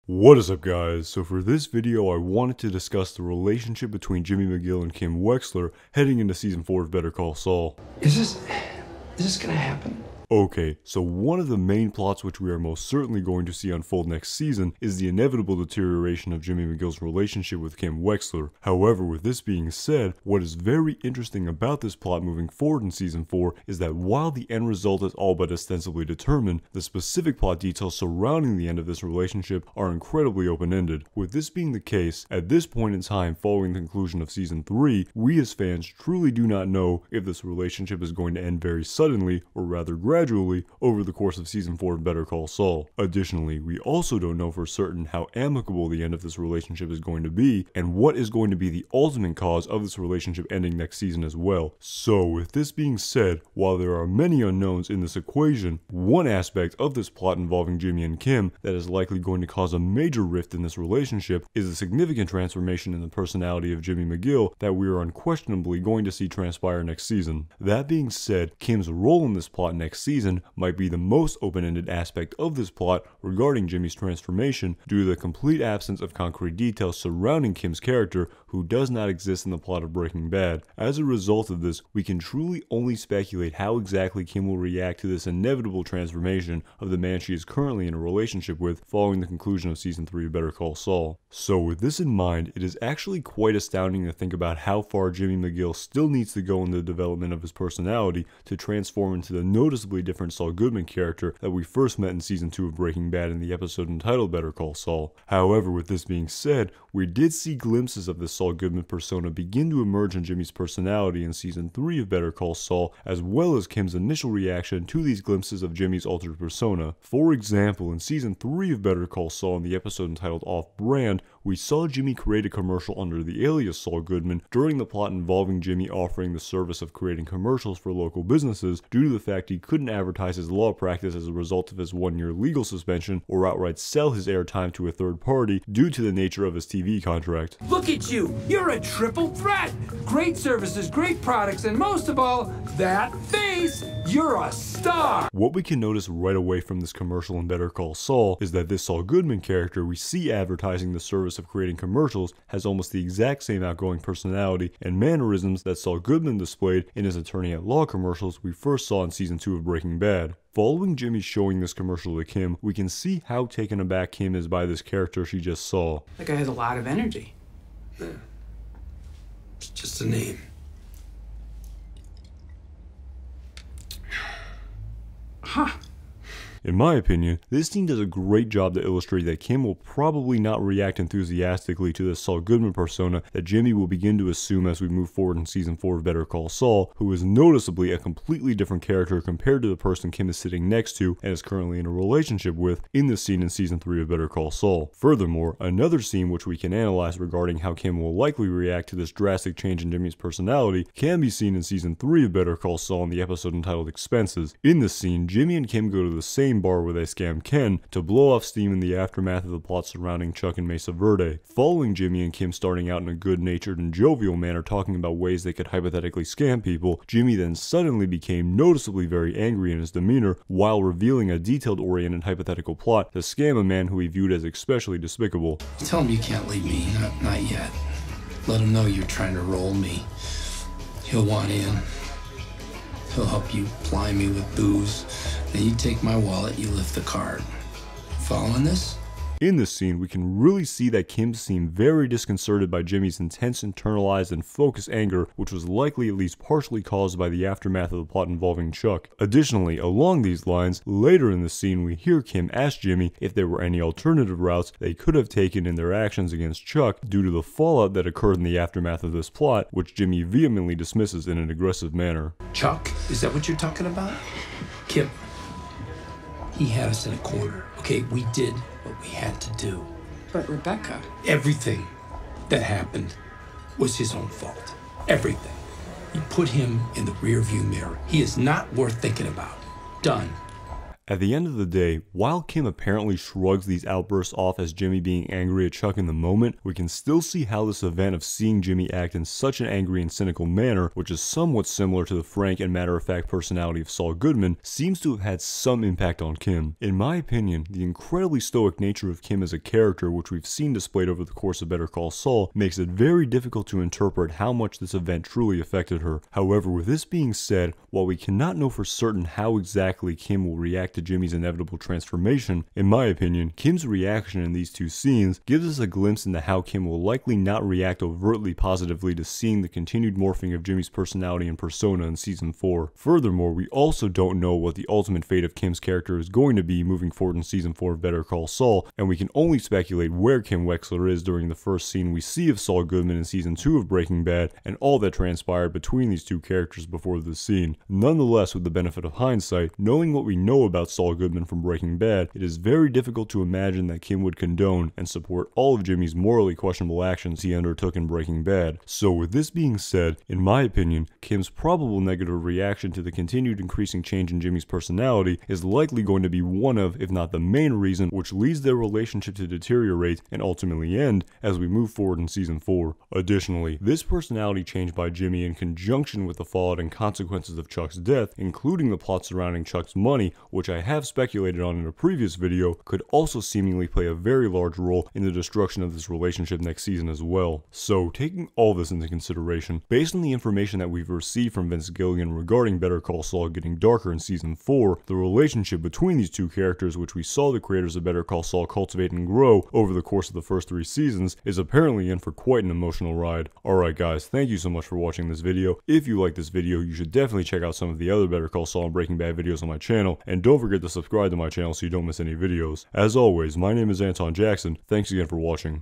What is up, guys? So for this video I wanted to discuss the relationship between Jimmy McGill and Kim Wexler heading into season 4 of Better Call Saul. Is this gonna happen? Okay, so one of the main plots which we are most certainly going to see unfold next season is the inevitable deterioration of Jimmy McGill's relationship with Kim Wexler. However, with this being said, what is very interesting about this plot moving forward in season 4 is that while the end result is all but ostensibly determined, the specific plot details surrounding the end of this relationship are incredibly open-ended. With this being the case, at this point in time following the conclusion of season 3, we as fans truly do not know if this relationship is going to end very suddenly or rather gradually over the course of season 4 of Better Call Saul. Additionally, we also don't know for certain how amicable the end of this relationship is going to be, and what is going to be the ultimate cause of this relationship ending next season as well. So with this being said, while there are many unknowns in this equation, one aspect of this plot involving Jimmy and Kim that is likely going to cause a major rift in this relationship is a significant transformation in the personality of Jimmy McGill that we are unquestionably going to see transpire next season. That being said, Kim's role in this plot next season might be the most open-ended aspect of this plot regarding Jimmy's transformation due to the complete absence of concrete details surrounding Kim's character, who does not exist in the plot of Breaking Bad. As a result of this, we can truly only speculate how exactly Kim will react to this inevitable transformation of the man she is currently in a relationship with following the conclusion of season 3 of Better Call Saul. So with this in mind, it is actually quite astounding to think about how far Jimmy McGill still needs to go in the development of his personality to transform into the noticeably different Saul Goodman character that we first met in season 2 of Breaking Bad in the episode entitled Better Call Saul. However, with this being said, we did see glimpses of this Saul Goodman persona begin to emerge in Jimmy's personality in season 3 of Better Call Saul, as well as Kim's initial reaction to these glimpses of Jimmy's altered persona. For example, in season 3 of Better Call Saul in the episode entitled Off Brand, we saw Jimmy create a commercial under the alias Saul Goodman during the plot involving Jimmy offering the service of creating commercials for local businesses due to the fact he couldn't advertise his law practice as a result of his 1-year legal suspension or outright sell his airtime to a third party due to the nature of his TV contract. Look at you! You're a triple threat! Great services, great products, and most of all, that face! You're a star! What we can notice right away from this commercial in Better Call Saul is that this Saul Goodman character we see advertising the service of creating commercials has almost the exact same outgoing personality and mannerisms that Saul Goodman displayed in his attorney at law commercials we first saw in season 2 of Breaking Bad. Following Jimmy showing this commercial to Kim, we can see how taken aback Kim is by this character she just saw. That guy has a lot of energy. Yeah. It's just a name. Huh. In my opinion, this scene does a great job to illustrate that Kim will probably not react enthusiastically to the Saul Goodman persona that Jimmy will begin to assume as we move forward in season 4 of Better Call Saul, who is noticeably a completely different character compared to the person Kim is sitting next to and is currently in a relationship with in the scene in season 3 of Better Call Saul. Furthermore, another scene which we can analyze regarding how Kim will likely react to this drastic change in Jimmy's personality can be seen in season 3 of Better Call Saul in the episode entitled Expenses. In this scene, Jimmy and Kim go to the same bar where they scam Ken to blow off steam in the aftermath of the plot surrounding Chuck and Mesa Verde. Following Jimmy and Kim starting out in a good-natured and jovial manner talking about ways they could hypothetically scam people, Jimmy then suddenly became noticeably very angry in his demeanor while revealing a detailed-oriented hypothetical plot to scam a man who he viewed as especially despicable. Tell him you can't leave me, not yet. Let him know you're trying to roll me. He'll want in. He'll help you ply me with booze. Then you take my wallet, you lift the card. Following this? In this scene, we can really see that Kim seemed very disconcerted by Jimmy's intense, internalized, and focused anger, which was likely at least partially caused by the aftermath of the plot involving Chuck. Additionally, along these lines, later in the scene we hear Kim ask Jimmy if there were any alternative routes they could have taken in their actions against Chuck due to the fallout that occurred in the aftermath of this plot, which Jimmy vehemently dismisses in an aggressive manner. Chuck? Is that what you're talking about? Kim. He had us in a corner. Okay, we did what we had to do. But Rebecca... Everything that happened was his own fault. Everything. You put him in the rearview mirror. He is not worth thinking about. Done. At the end of the day, while Kim apparently shrugs these outbursts off as Jimmy being angry at Chuck in the moment, we can still see how this event of seeing Jimmy act in such an angry and cynical manner, which is somewhat similar to the frank and matter-of-fact personality of Saul Goodman, seems to have had some impact on Kim. In my opinion, the incredibly stoic nature of Kim as a character, which we've seen displayed over the course of Better Call Saul, makes it very difficult to interpret how much this event truly affected her. However, with this being said, while we cannot know for certain how exactly Kim will react to Jimmy's inevitable transformation, in my opinion, Kim's reaction in these two scenes gives us a glimpse into how Kim will likely not react overtly positively to seeing the continued morphing of Jimmy's personality and persona in season 4. Furthermore, we also don't know what the ultimate fate of Kim's character is going to be moving forward in season 4 of Better Call Saul, and we can only speculate where Kim Wexler is during the first scene we see of Saul Goodman in season 2 of Breaking Bad and all that transpired between these two characters before this scene. Nonetheless, with the benefit of hindsight, knowing what we know about Saul Goodman from Breaking Bad, it is very difficult to imagine that Kim would condone and support all of Jimmy's morally questionable actions he undertook in Breaking Bad. So with this being said, in my opinion, Kim's probable negative reaction to the continued increasing change in Jimmy's personality is likely going to be one of, if not the main reason, which leads their relationship to deteriorate and ultimately end as we move forward in season 4. Additionally, this personality change by Jimmy in conjunction with the fallout and consequences of Chuck's death, including the plot surrounding Chuck's money, which I have speculated on in a previous video, could also seemingly play a very large role in the destruction of this relationship next season as well. So, taking all this into consideration, based on the information that we've received from Vince Gilligan regarding Better Call Saul getting darker in season 4, the relationship between these two characters, which we saw the creators of Better Call Saul cultivate and grow over the course of the first 3 seasons, is apparently in for quite an emotional ride. Alright guys, thank you so much for watching this video. If you like this video, you should definitely check out some of the other Better Call Saul and Breaking Bad videos on my channel, and don't forget to subscribe to my channel so you don't miss any videos. As always, my name is Anton Jackson, thanks again for watching.